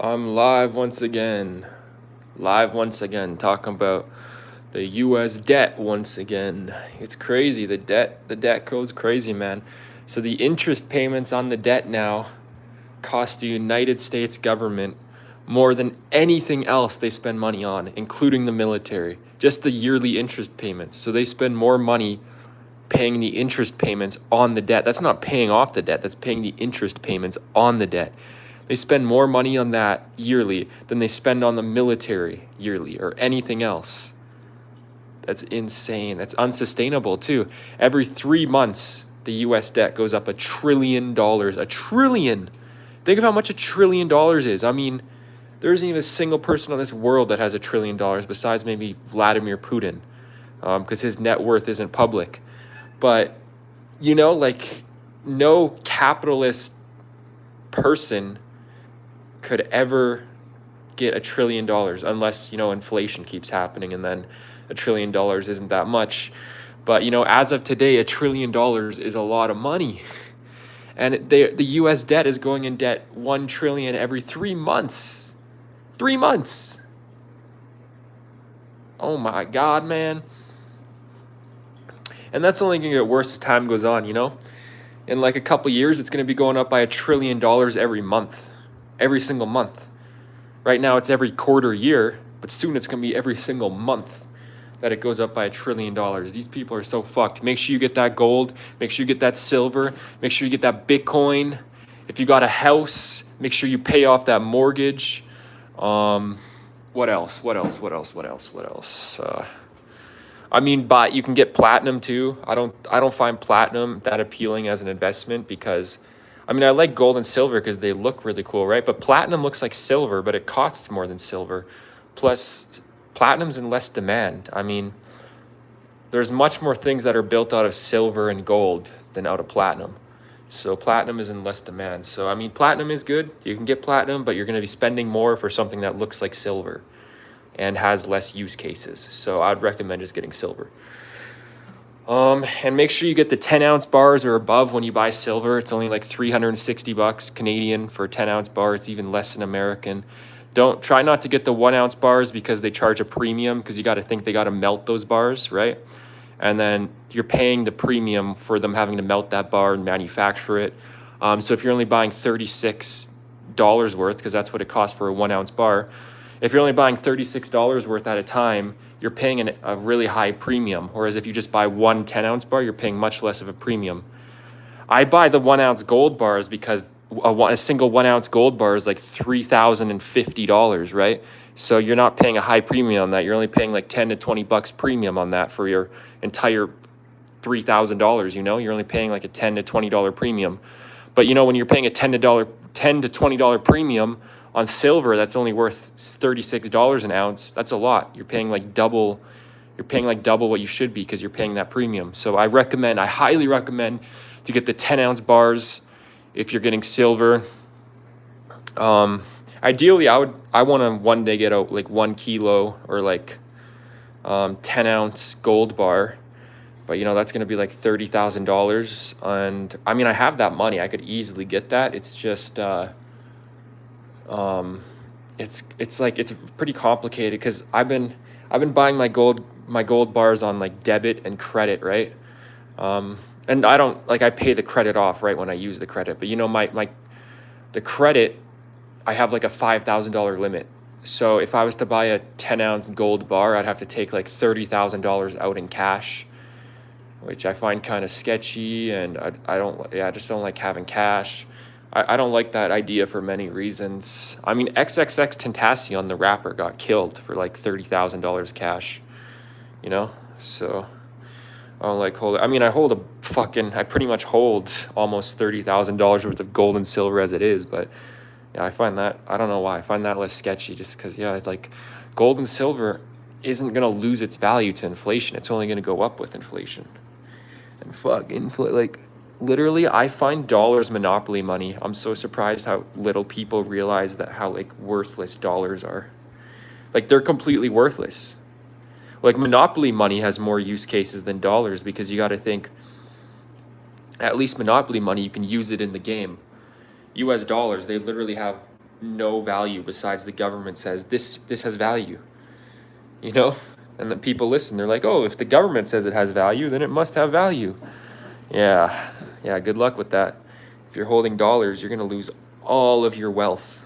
I'm live once again. Talking about the US debt once again. It's crazy. The debt goes crazy, man. So the interest payments on the debt now cost the United States government more than anything else they spend money on, including the military. Just the yearly interest payments. So they spend more money paying the interest payments on the debt. That's not paying off the debt, that's paying the interest payments on the debt. They spend more money on that yearly than they spend on the military yearly or anything else. That's insane. That's unsustainable too. Every 3 months, the US debt goes up $1 trillion. $1 trillion. Think of how much $1 trillion is. I mean, there isn't even a single person on this world that has $1 trillion besides maybe Vladimir Putin, because his net worth isn't public. But, like, no capitalist person could ever get $1 trillion unless, inflation keeps happening, and then $1 trillion isn't that much. But, as of today, $1 trillion is a lot of money. And the US debt is going in debt $1 trillion every 3 months. 3 months. Oh my God, man. And that's only going to get worse as time goes on, In like a couple years, it's going to be going up by $1 trillion every month. Every single month. Right now, it's every quarter year, but soon it's going to be every single month that it goes up by $1 trillion. These people are so fucked. Make sure you get that gold. Make sure you get that silver. Make sure you get that Bitcoin. If you got a house, make sure you pay off that mortgage. What else? But you can get platinum too. I don't find platinum that appealing as an investment because, I like gold and silver because they look really cool, right? But platinum looks like silver, but it costs more than silver. Plus, platinum's in less demand. There's much more things that are built out of silver and gold than out of platinum. So platinum is in less demand. So, platinum is good. You can get platinum, but you're going to be spending more for something that looks like silver and has less use cases. So I'd recommend just getting silver. And make sure you get the 10-ounce bars or above when you buy silver. It's only like $360 Canadian for a 10-ounce bar. It's even less than American. Try not to get the 1-ounce bars because they charge a premium because you got to think they got to melt those bars, right? And then you're paying the premium for them having to melt that bar and manufacture it. So if you're only buying $36 worth, because that's what it costs for a 1-ounce bar, if you're only buying $36 worth at a time, you're paying a really high premium. Whereas if you just buy one 10-ounce bar, you're paying much less of a premium. I buy the 1-ounce gold bars because a single 1-ounce gold bar is like $3,050, right? So you're not paying a high premium on that. You're only paying like $10 to $20 premium on that for your entire $3,000. You're only paying like a $10 to $20 premium. But when you're paying a $10 to $20 premium on silver, that's only worth $36 an ounce. That's a lot. You're paying like double. You're paying like double what you should be because you're paying that premium. So I highly recommend to get the 10-ounce bars if you're getting silver. Ideally, I want to one day get out like 1 kilo or like 10-ounce gold bar. But that's going to be like $30,000. And I have that money. I could easily get that. It's just it's pretty complicated because I've been buying my gold bars on like debit and credit, right? And I pay the credit off right when I use the credit, but the credit, I have like a $5,000 limit. So if I was to buy a 10-ounce gold bar, I'd have to take like $30,000 out in cash, which I find kind of sketchy, and I just don't like having cash. I don't like that idea for many reasons. XXX Tentacion, the rapper, got killed for like $30,000 cash, So I don't like hold. I pretty much hold almost $30,000 worth of gold and silver as it is, but yeah, I don't know why. I find that less sketchy just because, gold and silver isn't going to lose its value to inflation. It's only going to go up with inflation. And literally, I find dollars monopoly money. I'm so surprised how little people realize how worthless dollars are. They're completely worthless. Monopoly money has more use cases than dollars because you got to think, at least monopoly money, you can use it in the game. US dollars, they literally have no value besides the government says this has value, you know? And then people listen. They're like, oh, if the government says it has value, then it must have value. Yeah, good luck with that. If you're holding dollars, you're gonna lose all of your wealth.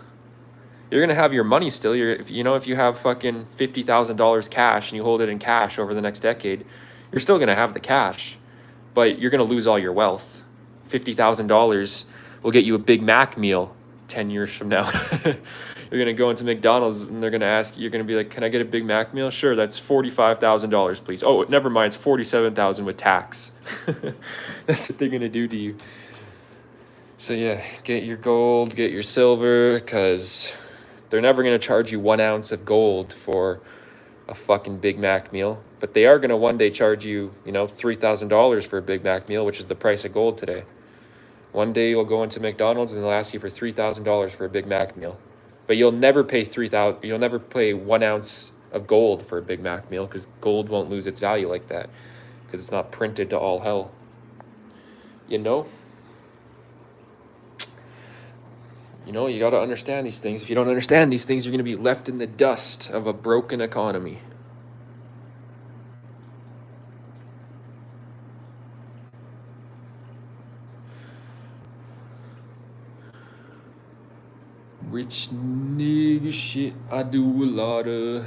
You're gonna have your money still. If you have fucking $50,000 cash and you hold it in cash over the next decade, you're still gonna have the cash, but you're gonna lose all your wealth. $50,000 will get you a Big Mac meal 10 years from now. You're gonna go into McDonald's and they're gonna ask, you're gonna be like, can I get a Big Mac meal? Sure, that's $45,000, please. Oh, never mind, it's $47,000 with tax. That's what they're gonna do to you. So yeah, get your gold, get your silver, because they're never gonna charge you 1 ounce of gold for a fucking Big Mac meal. But they are gonna one day charge you, $3,000 for a Big Mac meal, which is the price of gold today. One day you'll go into McDonald's and they'll ask you for $3,000 for a Big Mac meal. But you'll never pay 1 ounce of gold for a Big Mac meal, because gold won't lose its value like that, because it's not printed to all hell. You got to understand these things. If you don't understand these things, you're going to be left in the dust of a broken economy. Rich nigga shit, I do a lot of.